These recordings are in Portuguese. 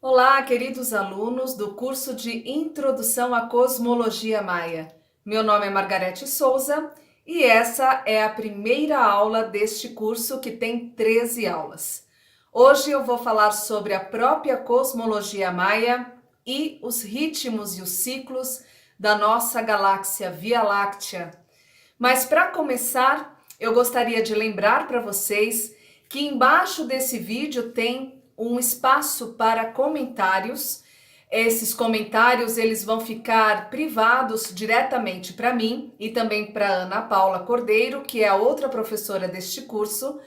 Olá, queridos alunos do curso de Introdução à Cosmologia Maia. Meu nome é Margarete Souza e essa é a primeira aula deste curso que tem 13 aulas. Hoje eu vou falar sobre a própria cosmologia maia e os ritmos e os ciclos da nossa galáxia Via Láctea. Mas para começar, eu gostaria de lembrar para vocês que embaixo desse vídeo tem um espaço para comentários. Esses comentários eles vão ficar privados diretamente para mim e também para Ana Paula Cordeiro, que é a outra professora deste curso,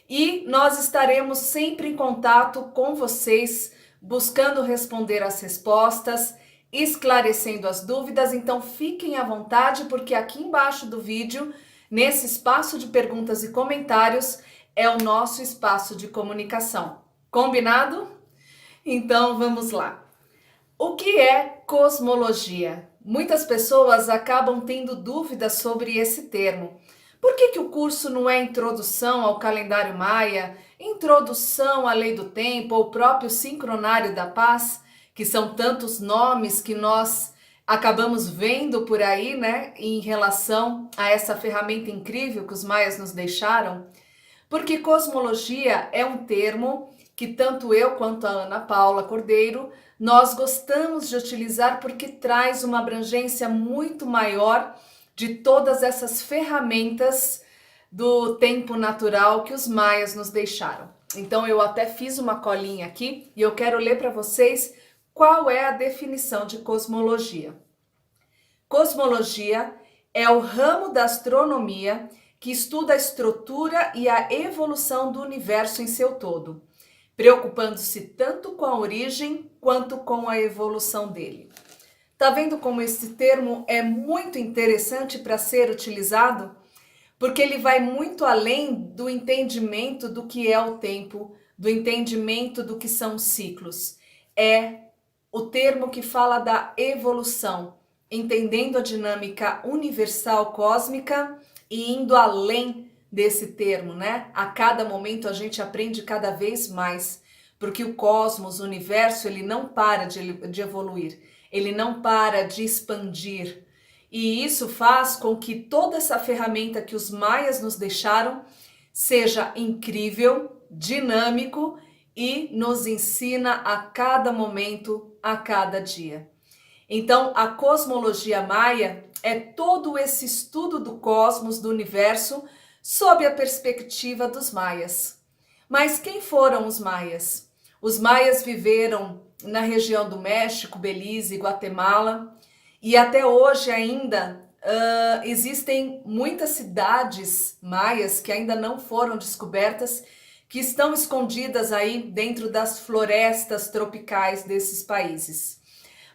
e nós estaremos sempre em contato com vocês, buscando responder as respostas, esclarecendo as dúvidas. Então fiquem à vontade, porque aqui embaixo do vídeo, nesse espaço de perguntas e comentários, é o nosso espaço de comunicação. Combinado? Então vamos lá. O que é cosmologia? Muitas pessoas acabam tendo dúvidas sobre esse termo. Por que o curso não é introdução ao calendário maia, introdução à lei do tempo ou próprio sincronário da paz, que são tantos nomes que nós acabamos vendo por aí, né, em relação a essa ferramenta incrível que os maias nos deixaram? Porque cosmologia é um termo que tanto eu quanto a Ana Paula Cordeiro, nós gostamos de utilizar porque traz uma abrangência muito maior de todas essas ferramentas do tempo natural que os maias nos deixaram. Então eu até fiz uma colinha aqui e eu quero ler para vocês qual é a definição de cosmologia. Cosmologia é o ramo da astronomia que estuda a estrutura e a evolução do universo em seu todo, preocupando-se tanto com a origem quanto com a evolução dele. Tá vendo como esse termo é muito interessante para ser utilizado? Porque ele vai muito além do entendimento do que é o tempo, do entendimento do que são os ciclos. É o termo que fala da evolução, entendendo a dinâmica universal cósmica e indo além desse termo, né? A cada momento a gente aprende cada vez mais, porque o cosmos, o universo, ele não para de evoluir, ele não para de expandir. E isso faz com que toda essa ferramenta que os maias nos deixaram seja incrível, dinâmico e nos ensina a cada momento, a cada dia. Então, a cosmologia maia é todo esse estudo do cosmos, do universo, sob a perspectiva dos maias. Mas quem foram os maias? Os maias viveram na região do México, Belize, Guatemala, e até hoje ainda existem muitas cidades maias que ainda não foram descobertas, que estão escondidas aí dentro das florestas tropicais desses países.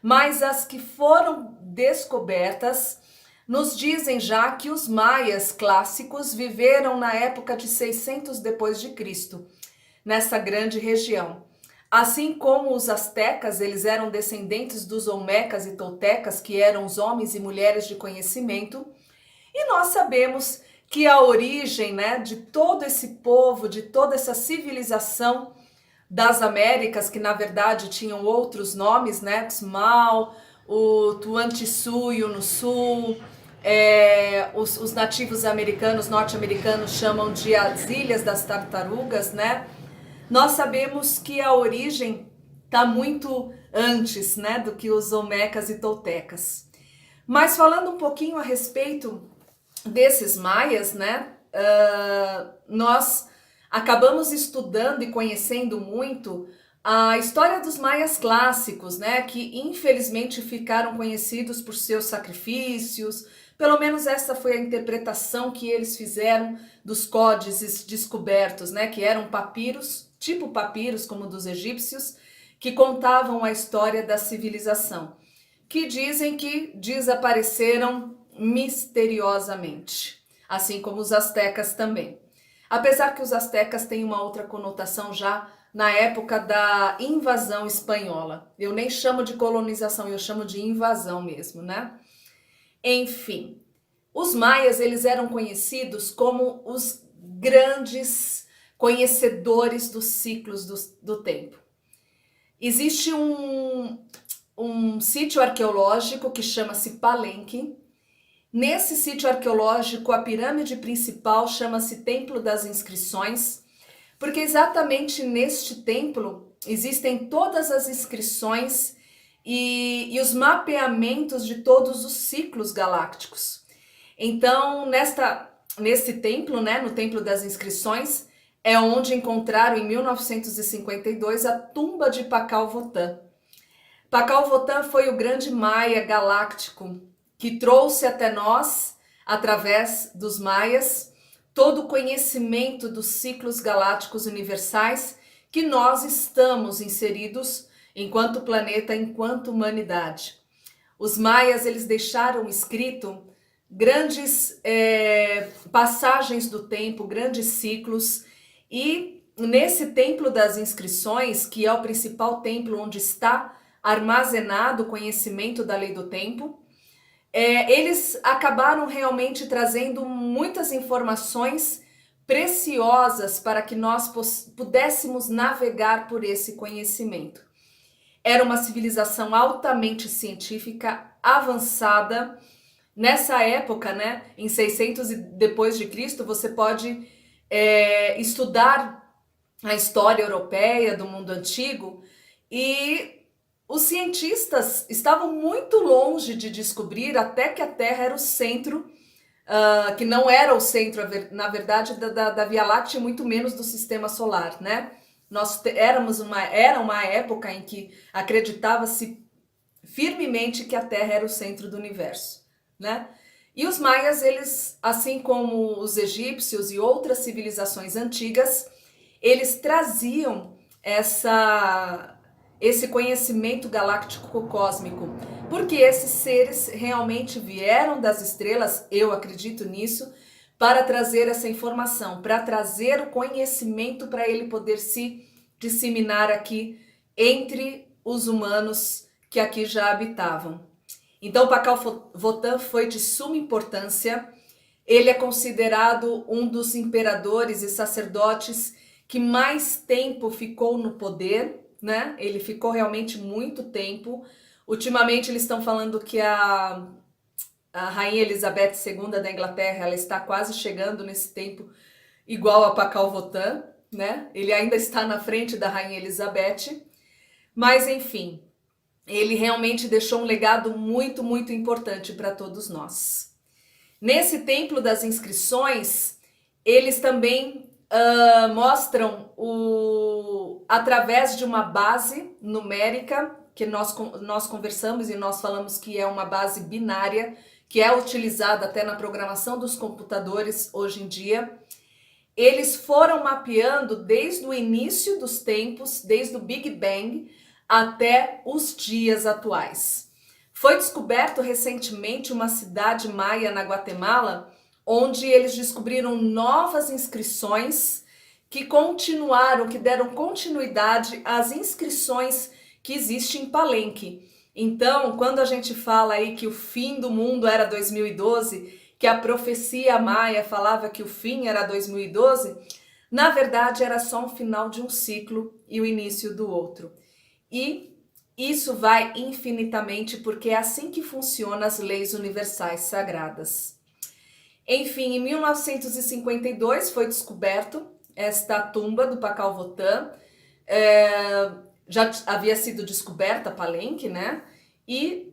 Mas as que foram descobertas nos dizem já que os maias clássicos viveram na época de 600 depois de Cristo, nessa grande região. Assim como os astecas, eles eram descendentes dos olmecas e toltecas, que eram os homens e mulheres de conhecimento, e nós sabemos que a origem, né, de todo esse povo, de toda essa civilização das Américas, que na verdade tinham outros nomes, né, Xmal, o Tuantissuyo no sul, os nativos americanos, norte-americanos chamam de as Ilhas das Tartarugas, né? Nós sabemos que a origem está muito antes, né, do que os olmecas e toltecas. Mas falando um pouquinho a respeito desses maias, né, nós acabamos estudando e conhecendo muito a história dos maias clássicos, né, que infelizmente ficaram conhecidos por seus sacrifícios. Pelo menos essa foi a interpretação que eles fizeram dos códices descobertos, né, que eram papiros, tipo papiros como dos egípcios, que contavam a história da civilização, que dizem que desapareceram misteriosamente, assim como os astecas também. Apesar que os astecas têm uma outra conotação já na época da invasão espanhola. Eu nem chamo de colonização, eu chamo de invasão mesmo, né? Enfim, os maias, eles eram conhecidos como os grandes conhecedores dos ciclos do tempo. Existe um sítio arqueológico que chama-se Palenque. Nesse sítio arqueológico, a pirâmide principal chama-se Templo das Inscrições, porque exatamente neste templo existem todas as inscrições e os mapeamentos de todos os ciclos galácticos. Então, nesse templo, né, no Templo das Inscrições, é onde encontraram em 1952 a tumba de Pakal Votan. Pakal Votan foi o grande maia galáctico que trouxe até nós, através dos maias, todo o conhecimento dos ciclos galácticos universais que nós estamos inseridos enquanto planeta, enquanto humanidade. Os maias, eles deixaram escrito grandes passagens do tempo, grandes ciclos, e nesse Templo das Inscrições, que é o principal templo onde está armazenado o conhecimento da lei do tempo, eles acabaram realmente trazendo muitas informações preciosas para que nós pudéssemos navegar por esse conhecimento. Era uma civilização altamente científica, avançada. Nessa época, né, em 600 e depois de Cristo, você pode estudar a história europeia do mundo antigo, e os cientistas estavam muito longe de descobrir até que a Terra era o centro, que não era o centro, na verdade, da Via Láctea, muito menos do Sistema Solar, né? Era uma época em que acreditava-se firmemente que a Terra era o centro do universo, né? E os maias, eles, assim como os egípcios e outras civilizações antigas, eles traziam esse conhecimento galáctico cósmico, porque esses seres realmente vieram das estrelas, eu acredito nisso, para trazer essa informação, para trazer o conhecimento para ele poder se disseminar aqui entre os humanos que aqui já habitavam. Então, Pakal Votan foi de suma importância. Ele é considerado um dos imperadores e sacerdotes que mais tempo ficou no poder, né? Ele ficou realmente muito tempo. Ultimamente eles estão falando que a Rainha Elizabeth II da Inglaterra, ela está quase chegando nesse tempo igual a Pakal Votan, né? Ele ainda está na frente da Rainha Elizabeth, mas enfim, ele realmente deixou um legado muito, muito importante para todos nós. Nesse Templo das Inscrições, eles também mostram através de uma base numérica, que nós conversamos e nós falamos que é uma base binária, que é utilizada até na programação dos computadores hoje em dia. Eles foram mapeando desde o início dos tempos, desde o Big Bang até os dias atuais. Foi descoberto recentemente uma cidade maia na Guatemala, onde eles descobriram novas inscrições que deram continuidade às inscrições que existem em Palenque. Então, quando a gente fala aí que o fim do mundo era 2012, que a profecia maia falava que o fim era 2012, na verdade era só um final de um ciclo e o início do outro. E isso vai infinitamente, porque é assim que funcionam as leis universais sagradas. Enfim, em 1952 foi descoberto esta tumba do Pakal Votan. Já havia sido descoberta Palenque, né? E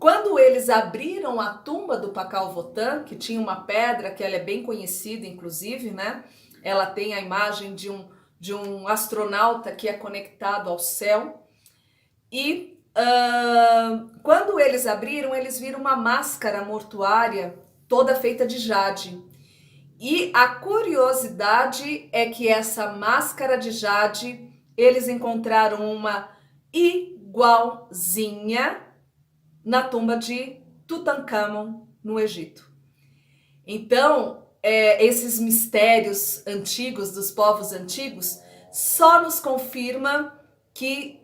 quando eles abriram a tumba do Pakal Votan, que tinha uma pedra que ela é bem conhecida, inclusive, né? Ela tem a imagem de um astronauta que é conectado ao céu. E quando eles abriram, eles viram uma máscara mortuária toda feita de jade. E a curiosidade é que essa máscara de jade, eles encontraram uma igualzinha na tumba de Tutankhamon, no Egito. Então, esses mistérios antigos, dos povos antigos, só nos confirma que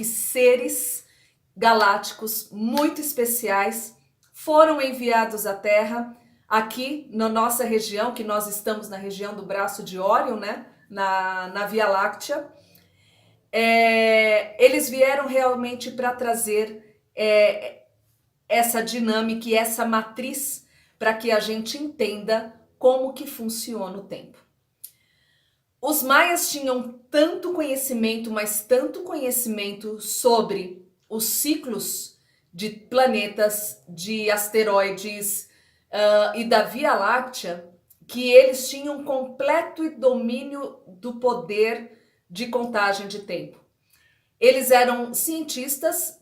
seres galácticos muito especiais foram enviados à Terra, aqui na nossa região, que nós estamos na região do Braço de Órion, né? Na Via Láctea, eles vieram realmente para trazer essa dinâmica e essa matriz para que a gente entenda como que funciona o tempo. Os maias tinham tanto conhecimento, mas tanto conhecimento sobre os ciclos de planetas, de asteroides e da Via Láctea, que eles tinham completo domínio do poder de contagem de tempo. Eles eram cientistas,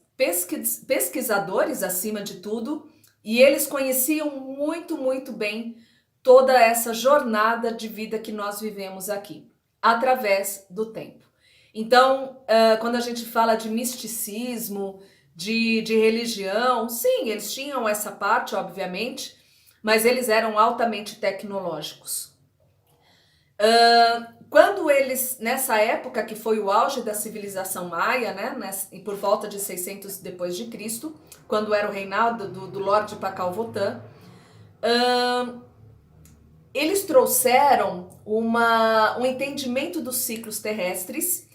pesquisadores acima de tudo, e eles conheciam muito, muito bem toda essa jornada de vida que nós vivemos aqui, através do tempo. Então, quando a gente fala de misticismo, de religião, sim, eles tinham essa parte, obviamente, mas eles eram altamente tecnológicos. Quando eles, nessa época que foi o auge da civilização maia, né, por volta de 600 depois de Cristo, quando era o reinado do Lorde Pakal Votan, eles trouxeram um entendimento dos ciclos terrestres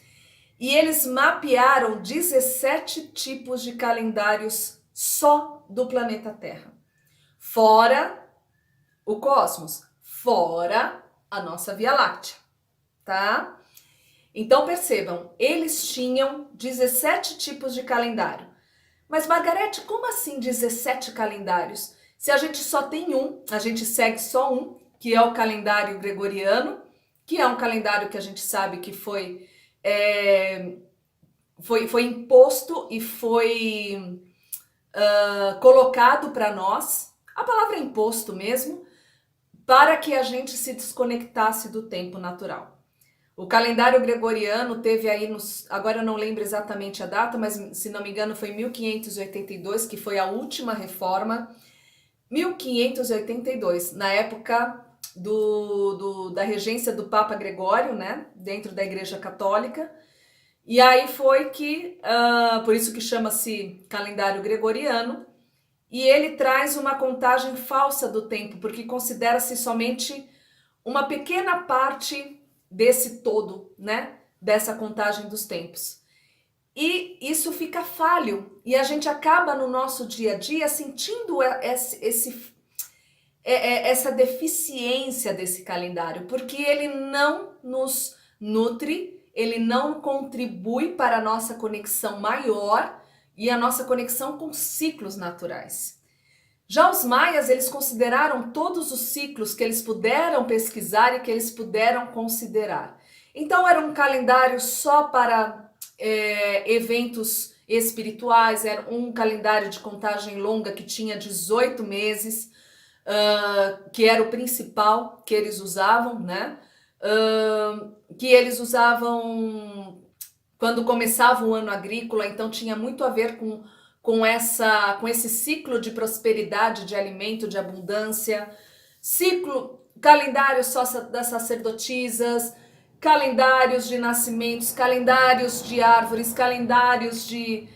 e eles mapearam 17 tipos de calendários só do planeta Terra. Fora o cosmos, fora a nossa Via Láctea, tá? Então percebam, eles tinham 17 tipos de calendário. Mas Margarete, como assim 17 calendários? Se a gente só tem um, a gente segue só um, que é o calendário gregoriano, que é um calendário que a gente sabe que foi imposto e foi colocado para nós, a palavra é imposto mesmo, para que a gente se desconectasse do tempo natural. O calendário gregoriano teve aí, agora eu não lembro exatamente a data, mas se não me engano foi 1582, que foi a última reforma, 1582, na época da regência do Papa Gregório, né, dentro da Igreja Católica. E aí foi que, por isso que chama-se calendário gregoriano, e ele traz uma contagem falsa do tempo, porque considera-se somente uma pequena parte desse todo, né, dessa contagem dos tempos. E isso fica falho, e a gente acaba no nosso dia a dia sentindo essa deficiência desse calendário, porque ele não nos nutre, ele não contribui para a nossa conexão maior e a nossa conexão com ciclos naturais. Já os maias, eles consideraram todos os ciclos que eles puderam pesquisar e que eles puderam considerar. Então era um calendário só para eventos espirituais, era um calendário de contagem longa que tinha 18 meses, que era o principal que eles usavam, né? Que eles usavam quando começava o ano agrícola, então tinha muito a ver com esse ciclo de prosperidade, de alimento, de abundância, calendário só das sacerdotisas, calendários de nascimentos, calendários de árvores, calendários de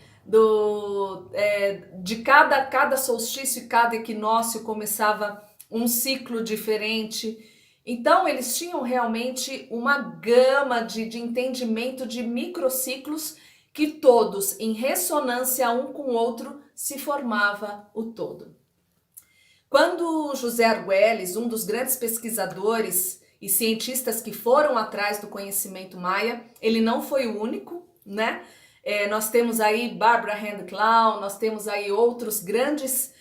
cada solstício e cada equinócio começava um ciclo diferente. Então eles tinham realmente uma gama de entendimento de microciclos que todos, em ressonância um com o outro, se formava o todo. Quando José Argüelles, um dos grandes pesquisadores e cientistas que foram atrás do conhecimento maia, ele não foi o único, né? Nós temos aí Barbara Hand-Clown, nós temos aí outros grandes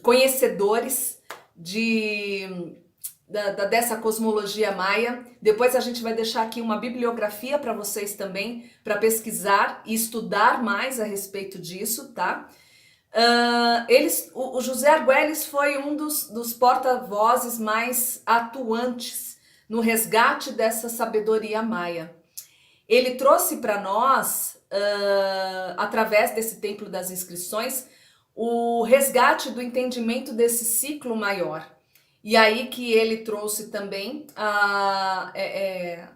conhecedores dessa cosmologia maia. Depois a gente vai deixar aqui uma bibliografia para vocês também, para pesquisar e estudar mais a respeito disso, tá? O José Argüelles foi um dos porta-vozes mais atuantes no resgate dessa sabedoria maia. Ele trouxe para nós, através desse Templo das Inscrições, o resgate do entendimento desse ciclo maior. E aí que ele trouxe também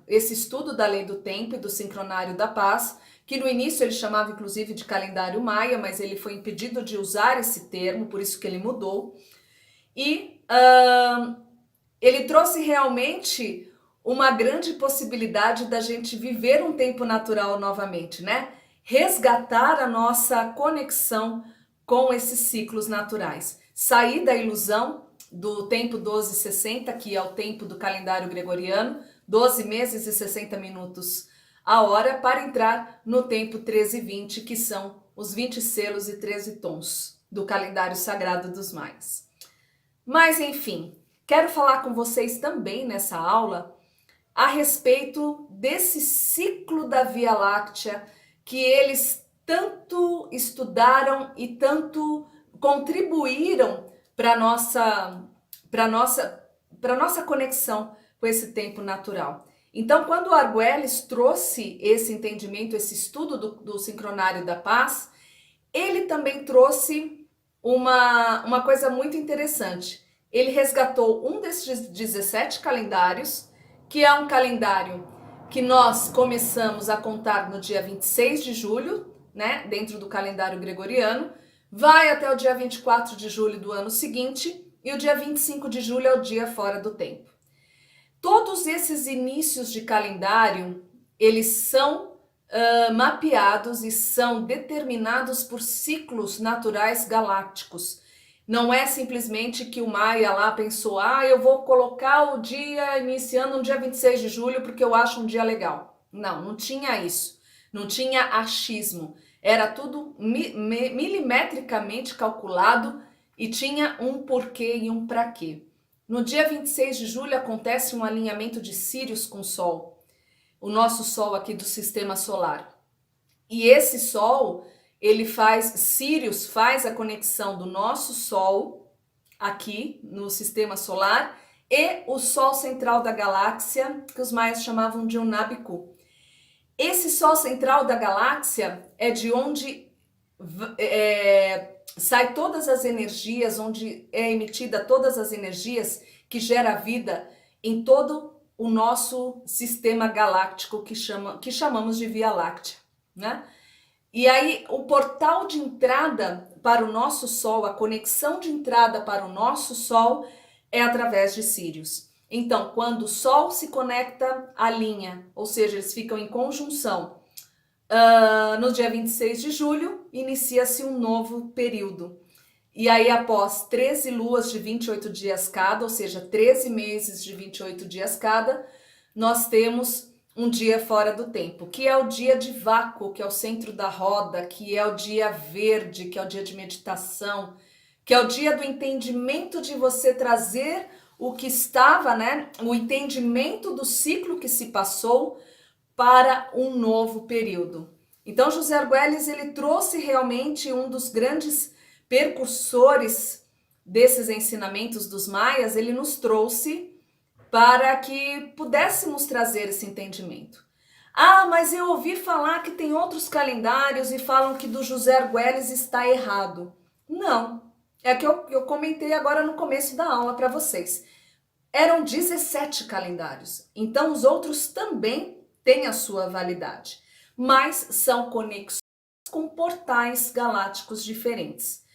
esse estudo da lei do tempo e do sincronário da paz, que no início ele chamava inclusive de calendário maia, mas ele foi impedido de usar esse termo, por isso que ele mudou. E ele trouxe realmente uma grande possibilidade da gente viver um tempo natural novamente, né? Resgatar a nossa conexão com esses ciclos naturais. Sair da ilusão do tempo 12:60, que é o tempo do calendário gregoriano, 12 meses e 60 minutos a hora, para entrar no tempo 13:20, que são os 20 selos e 13 tons do calendário sagrado dos maias. Mas enfim, quero falar com vocês também nessa aula a respeito desse ciclo da Via Láctea que eles tanto estudaram e tanto contribuíram para nossa conexão com esse tempo natural. Então, quando o Arguelles trouxe esse entendimento, esse estudo do sincronário da paz, ele também trouxe uma coisa muito interessante. Ele resgatou um desses 17 calendários, que é um calendário que nós começamos a contar no dia 26 de julho, né, dentro do calendário gregoriano, vai até o dia 24 de julho do ano seguinte, e o dia 25 de julho é o dia fora do tempo. Todos esses inícios de calendário, eles são mapeados e são determinados por ciclos naturais galácticos. Não é simplesmente que o Maia lá pensou, eu vou colocar o dia iniciando no dia 26 de julho porque eu acho um dia legal. Não, não tinha isso. Não tinha achismo. Era tudo milimetricamente calculado e tinha um porquê e um pra quê. No dia 26 de julho acontece um alinhamento de Sírius com o Sol, o nosso Sol aqui do sistema solar. E esse Sol, Sírius faz a conexão do nosso Sol aqui no sistema solar e o Sol central da galáxia, que os maias chamavam de Unabiku. Esse Sol central da galáxia é de onde sai todas as energias, onde é emitida todas as energias que gera vida em todo o nosso sistema galáctico que chamamos de Via Láctea, né? E aí o portal de entrada para o nosso Sol, a conexão de entrada para o nosso Sol é através de Sírius. Então, quando o Sol se conecta à linha, ou seja, eles ficam em conjunção, no dia 26 de julho, inicia-se um novo período. E aí, após 13 luas de 28 dias cada, ou seja, 13 meses de 28 dias cada, nós temos um dia fora do tempo, que é o dia de vácuo, que é o centro da roda, que é o dia verde, que é o dia de meditação, que é o dia do entendimento de você trazer o que estava, né? O entendimento do ciclo que se passou para um novo período. Então, José Arguelles, ele trouxe realmente um dos grandes percursores desses ensinamentos dos maias, ele nos trouxe para que pudéssemos trazer esse entendimento. Mas eu ouvi falar que tem outros calendários e falam que do José Arguelles está errado. Não, é que eu comentei agora no começo da aula para vocês. Eram 17 calendários, então os outros também têm a sua validade, mas são conexões com portais galácticos diferentes.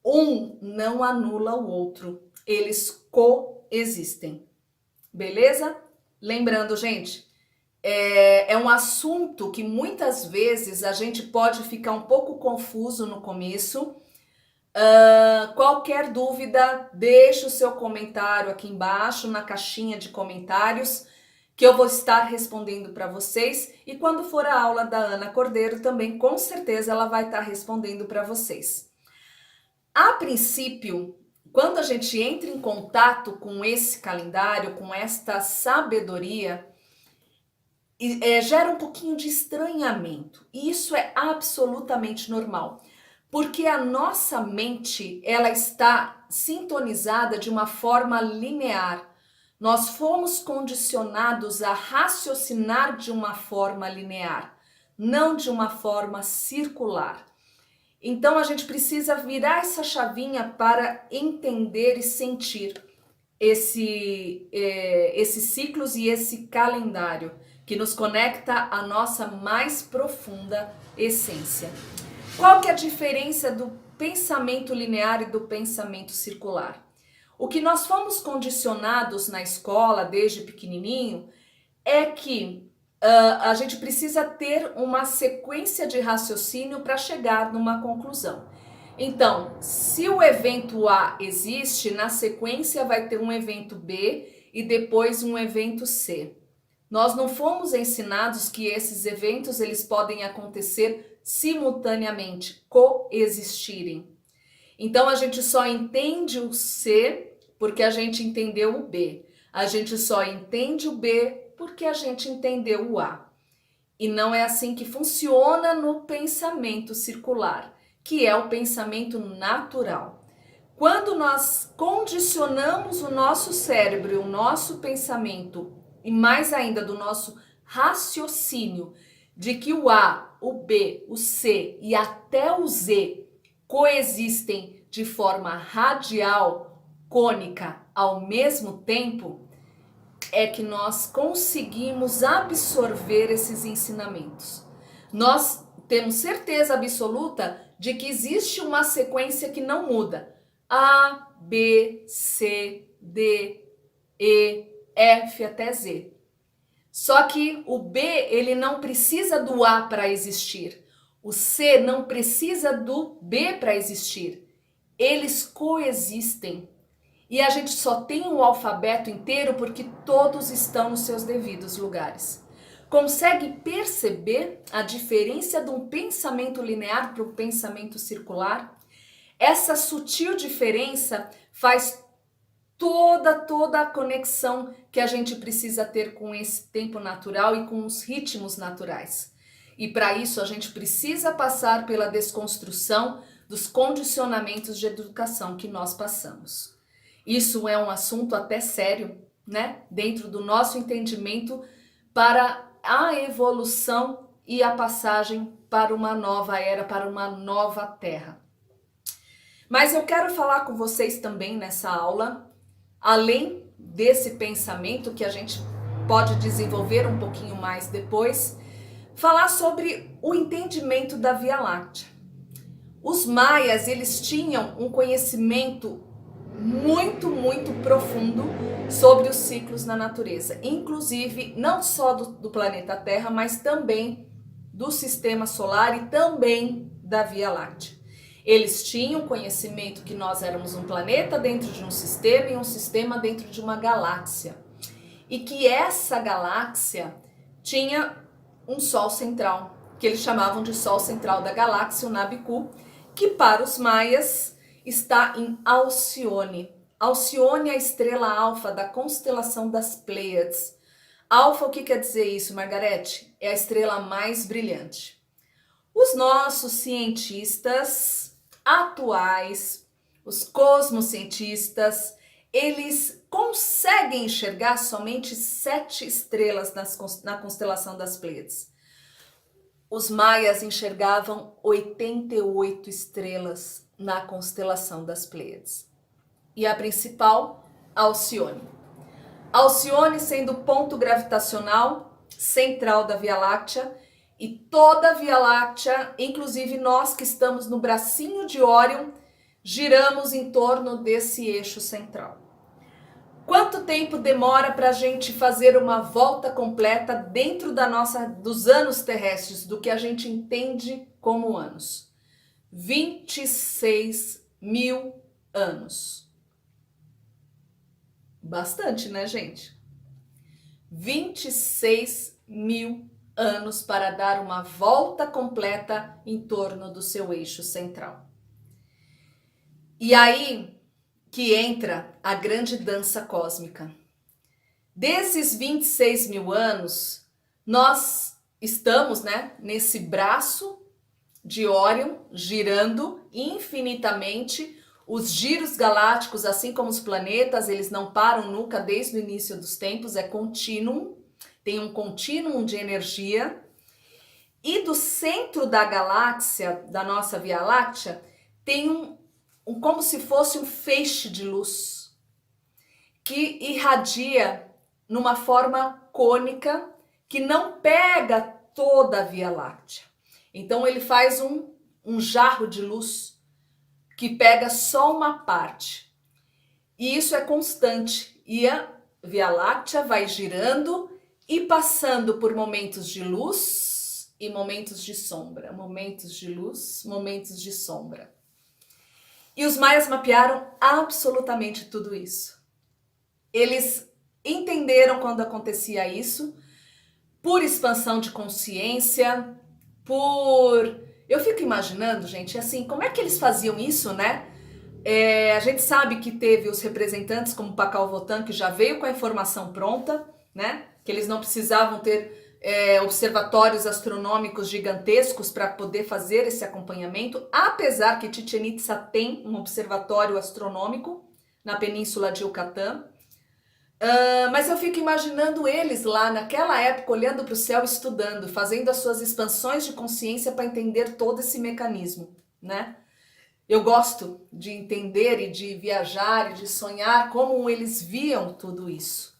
Um não anula o outro, eles coexistem. Beleza? Lembrando, gente, é um assunto que muitas vezes a gente pode ficar um pouco confuso no começo. Qualquer dúvida, deixe o seu comentário aqui embaixo na caixinha de comentários, que eu vou estar respondendo para vocês. E quando for a aula da Ana Cordeiro também, com certeza ela vai estar respondendo para vocês. A princípio, quando a gente entra em contato com esse calendário, com esta sabedoria, gera um pouquinho de estranhamento. E isso é absolutamente normal, porque a nossa mente, ela está sintonizada de uma forma linear. Nós fomos condicionados a raciocinar de uma forma linear, não de uma forma circular. Então a gente precisa virar essa chavinha para entender e sentir esses ciclos e esse calendário que nos conecta à nossa mais profunda essência. Qual que é a diferença do pensamento linear e do pensamento circular? O que nós fomos condicionados na escola desde pequenininho é que a gente precisa ter uma sequência de raciocínio para chegar numa conclusão. Então, se o evento A existe, na sequência vai ter um evento B e depois um evento C. Nós não fomos ensinados que esses eventos eles podem acontecer simultaneamente, coexistirem. Então a gente só entende o C porque a gente entendeu o B. A gente só entende o B porque a gente entendeu o A. E não é assim que funciona no pensamento circular, que é o pensamento natural. Quando nós condicionamos o nosso cérebro e o nosso pensamento, e mais ainda do nosso raciocínio, de que o A, o B, o C e até o Z coexistem de forma radial, cônica, ao mesmo tempo, é que nós conseguimos absorver esses ensinamentos. Nós temos certeza absoluta de que existe uma sequência que não muda. A, B, C, D, E, F até Z. Só que o B, ele não precisa do A para existir. O C não precisa do B para existir. Eles coexistem. E a gente só tem o alfabeto inteiro porque todos estão nos seus devidos lugares. Consegue perceber a diferença de um pensamento linear para o pensamento circular? Essa sutil diferença faz toda a conexão que a gente precisa ter com esse tempo natural e com os ritmos naturais. E para isso a gente precisa passar pela desconstrução dos condicionamentos de educação que nós passamos. Isso é um assunto até sério, né? Dentro do nosso entendimento para a evolução e a passagem para uma nova era, para uma nova terra. Mas eu quero falar com vocês também nessa aula, além desse pensamento que a gente pode desenvolver um pouquinho mais depois, falar sobre o entendimento da Via Láctea. Os maias, eles tinham um conhecimento muito profundo sobre os ciclos na natureza, inclusive não só do planeta Terra, mas também do sistema solar e também da Via Láctea. Eles tinham conhecimento que nós éramos um planeta dentro de um sistema e um sistema dentro de uma galáxia. E que essa galáxia tinha um sol central, que eles chamavam de sol central da galáxia, o Nabiku, que para os maias está em Alcione. Alcione é a estrela alfa da constelação das Pleiades. Alfa, o que quer dizer isso, Margarete? É a estrela mais brilhante. Os nossos cientistas atuais, os cosmocientistas, eles conseguem enxergar somente 7 estrelas na constelação das Pleiades. Os maias enxergavam 88 estrelas na constelação das Pleiades. E a principal, Alcione. Alcione sendo o ponto gravitacional central da Via Láctea, e toda a Via Láctea, inclusive nós que estamos no bracinho de Órion, giramos em torno desse eixo central. Quanto tempo demora para a gente fazer uma volta completa dentro dos anos terrestres, do que a gente entende como anos? 26 mil anos. Bastante, né, gente? 26 mil anos para dar uma volta completa em torno do seu eixo central. E aí que entra a grande dança cósmica. Desses 26 mil anos, nós estamos, né, nesse braço de Órion, girando infinitamente. Os giros galácticos, assim como os planetas, eles não param nunca desde o início dos tempos, é contínuo, tem um contínuo de energia. E do centro da galáxia, da nossa Via Láctea, tem como se fosse um feixe de luz que irradia numa forma cônica que não pega toda a Via Láctea. Então ele faz um jarro de luz que pega só uma parte. E isso é constante. E a Via Láctea vai girando e passando por momentos de luz e momentos de sombra, momentos de luz, momentos de sombra. E os maias mapearam absolutamente tudo isso. Eles entenderam quando acontecia isso, por expansão de consciência, Eu fico imaginando, gente, assim, como é que eles faziam isso, né? A gente sabe que teve os representantes como Pakal Votan, que já veio com a informação pronta, né? Que eles não precisavam ter observatórios astronômicos gigantescos para poder fazer esse acompanhamento, apesar que Chichén Itzá tem um observatório astronômico na Península de Yucatán. Mas eu fico imaginando eles lá naquela época olhando para o céu, estudando, fazendo as suas expansões de consciência para entender todo esse mecanismo, né? Eu gosto de entender e de viajar e de sonhar como eles viam tudo isso.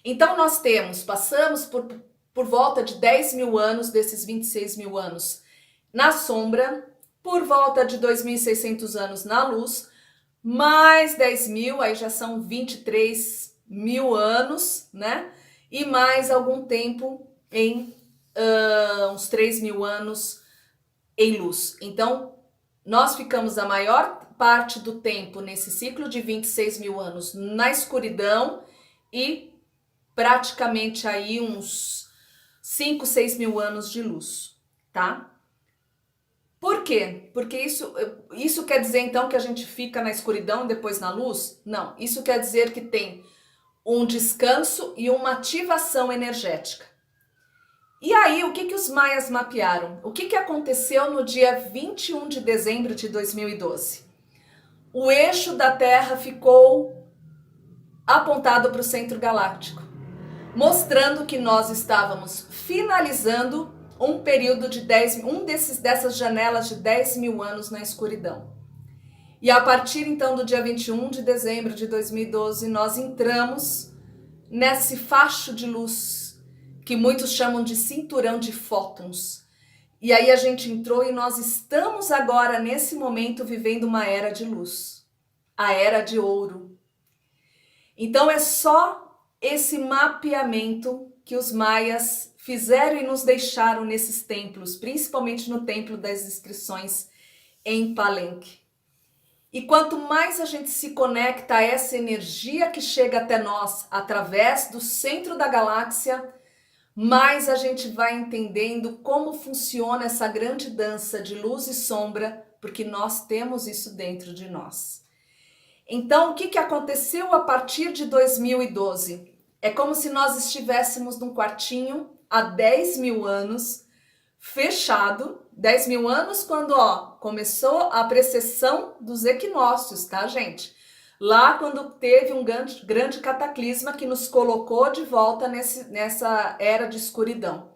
Então nós passamos por volta de 10 mil anos desses 26 mil anos na sombra, por volta de 2.600 anos na luz, mais 10 mil, aí já são 23 mil anos, né? E mais algum tempo em uns 3 mil anos em luz. Então, nós ficamos a maior parte do tempo nesse ciclo de 26 mil anos na escuridão e praticamente aí uns 5, 6 mil anos de luz, tá? Por quê? Porque isso quer dizer então que a gente fica na escuridão e depois na luz? Não, isso quer dizer que tem um descanso e uma ativação energética. E aí, o que os maias mapearam? O que aconteceu no dia 21 de dezembro de 2012? O eixo da Terra ficou apontado para o centro galáctico, mostrando que nós estávamos finalizando um período de dessas janelas de 10 mil anos na escuridão. E a partir então do dia 21 de dezembro de 2012, nós entramos nesse facho de luz, que muitos chamam de cinturão de fótons. E aí a gente entrou e nós estamos agora, nesse momento, vivendo uma era de luz, a era de ouro. Então é só esse mapeamento que os maias fizeram e nos deixaram nesses templos, principalmente no Templo das Inscrições em Palenque. E quanto mais a gente se conecta a essa energia que chega até nós através do centro da galáxia, mais a gente vai entendendo como funciona essa grande dança de luz e sombra, porque nós temos isso dentro de nós. Então, o que aconteceu a partir de 2012? É como se nós estivéssemos num quartinho há 10 mil anos, fechado. 10 mil anos quando começou a precessão dos equinócios, tá, gente? Lá quando teve um grande cataclisma que nos colocou de volta nessa era de escuridão.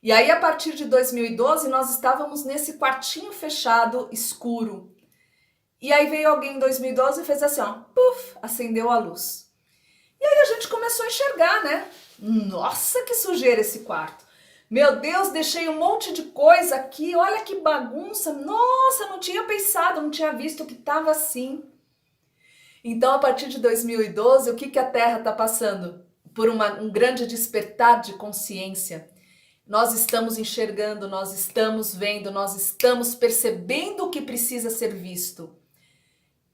E aí, a partir de 2012, nós estávamos nesse quartinho fechado, escuro. E aí veio alguém em 2012 e fez assim, puf, acendeu a luz. E aí a gente começou a enxergar, né? Nossa, que sujeira esse quarto. Meu Deus, deixei um monte de coisa aqui, olha que bagunça. Nossa, não tinha pensado, não tinha visto que estava assim. Então, a partir de 2012, o que a Terra está passando? Por um grande despertar de consciência. Nós estamos enxergando, nós estamos vendo, nós estamos percebendo o que precisa ser visto.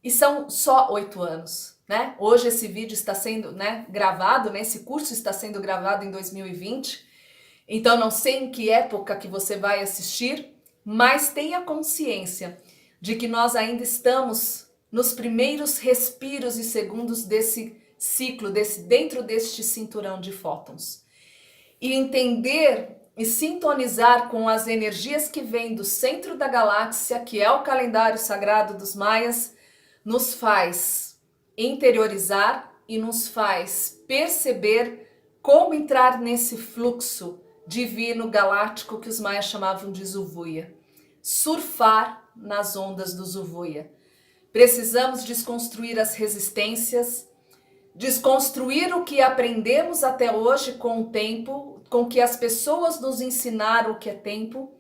E são só 8 anos, né? Hoje esse vídeo está sendo gravado, né? Esse curso está sendo gravado em 2020. Então, não sei em que época que você vai assistir, mas tenha consciência de que nós ainda estamos nos primeiros respiros e segundos desse ciclo, dentro deste cinturão de fótons. E entender e sintonizar com as energias que vêm do centro da galáxia, que é o calendário sagrado dos maias, nos faz interiorizar e nos faz perceber como entrar nesse fluxo divino galáctico que os maias chamavam de Zuvuia. Surfar nas ondas do Zuvuia. Precisamos desconstruir as resistências, desconstruir o que aprendemos até hoje com o tempo, com que as pessoas nos ensinaram o que é tempo,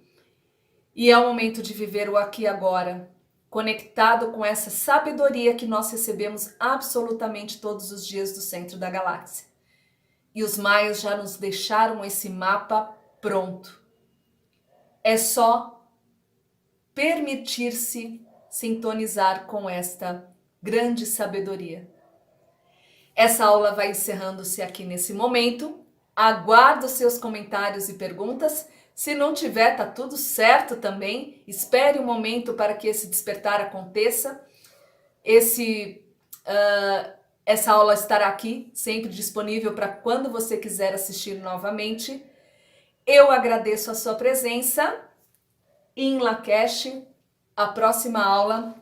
e é o momento de viver o aqui e agora, conectado com essa sabedoria que nós recebemos absolutamente todos os dias do centro da galáxia. E os maias já nos deixaram esse mapa pronto. É só permitir-se sintonizar com esta grande sabedoria. Essa aula vai encerrando-se aqui nesse momento. Aguardo seus comentários e perguntas. Se não tiver, tá tudo certo também. Espere um momento para que esse despertar aconteça. Essa aula estará aqui, sempre disponível para quando você quiser assistir novamente. Eu agradeço a sua presença. Em Lakesh, a próxima aula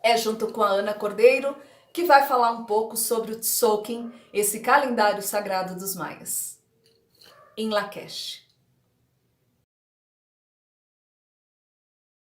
é junto com a Ana Cordeiro, que vai falar um pouco sobre o Tzolk'in, esse calendário sagrado dos maias. Em Lakesh.